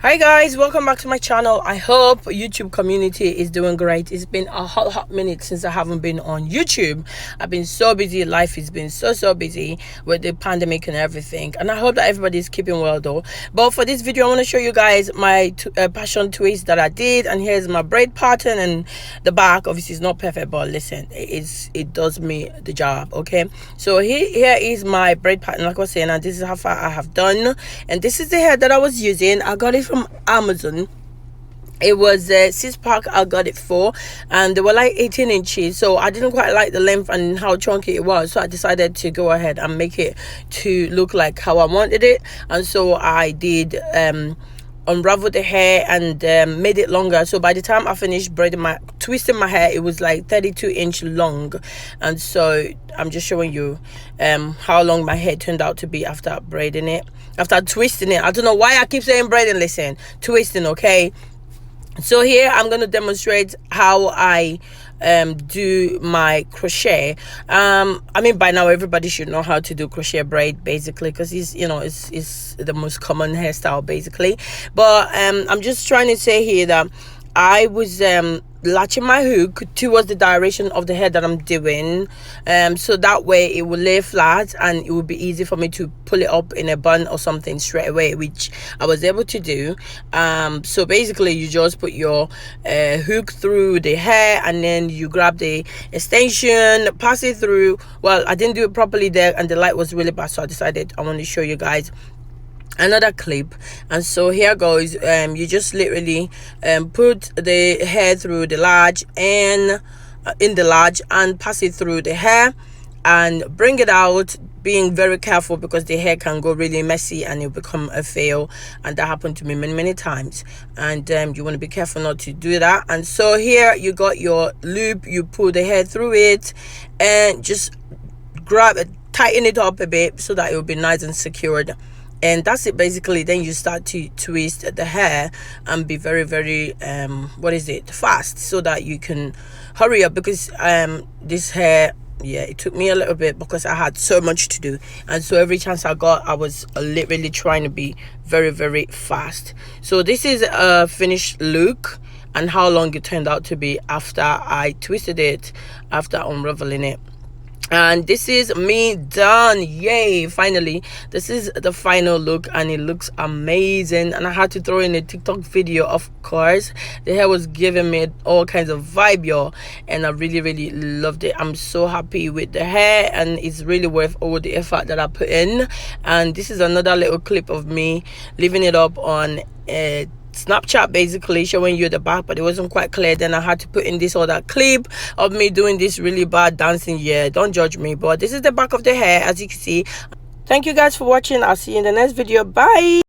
Hi guys, welcome back to my channel. I hope YouTube community is doing great. It's been a hot minute since I haven't been on YouTube. I've been so busy. Life has been so busy with the pandemic and everything, and I hope that everybody's keeping well though. But for this video I want to show you guys my passion twist that I did, and here's my braid pattern. And the back obviously is not perfect, but listen, it does me the job. Okay, so here is my braid pattern, like I was saying, and this is how far I have done. And this is the hair that I was using. I got it from Amazon. It was a 6-pack I got it for, and they were like 18 inches, so I didn't quite like the length and how chunky it was, so I decided to go ahead and make it to look like how I wanted it. And so I did unravel the hair and made it longer. So by the time I finished twisting my hair, it was like 32-inch long. And so I'm just showing you how long my hair turned out to be after braiding it, after twisting it. I don't know why I keep saying braiding. Listen, twisting. Okay, so here I'm going to demonstrate how I do my crochet. I mean, by now everybody should know how to do crochet braid basically, because it's the most common hairstyle basically. But I'm just trying to say here that I was latching my hook towards the direction of the hair that I'm doing, so that way it will lay flat and it will be easy for me to pull it up in a bun or something straight away, which I was able to do. So basically you just put your hook through the hair, and then you grab the extension, pass it through. Well, I didn't do it properly there, and the light was really bad, so I decided I want to show you guys another clip. And so here goes. You just literally put the hair through the large and in the large, and pass it through the hair and bring it out, being very careful because the hair can go really messy and it'll become a fail. And that happened to me many times, and you want to be careful not to do that. And so here you got your loop, you pull the hair through it and just grab it, tighten it up a bit so that it will be nice and secured. And that's it basically. Then you start to twist the hair and be very fast, so that you can hurry up, because this hair, yeah, it took me a little bit because I had so much to do. And so every chance I got, I was literally trying to be very fast. So this is a finished look and how long it turned out to be after I twisted it, after unraveling it. And this is me done. Yay, finally. This is the final look, and it looks amazing. And I had to throw in a TikTok video, of course. The hair was giving me all kinds of vibe, y'all, and I really loved it. I'm so happy with the hair, and it's really worth all the effort that I put in. And this is another little clip of me leaving it up on Snapchat, basically showing you the back, but it wasn't quite clear. Then I had to put in this other clip of me doing this really bad dancing. Yeah, don't judge me, but this is the back of the hair, as you can see. Thank you guys for watching. I'll see you in the next video. Bye.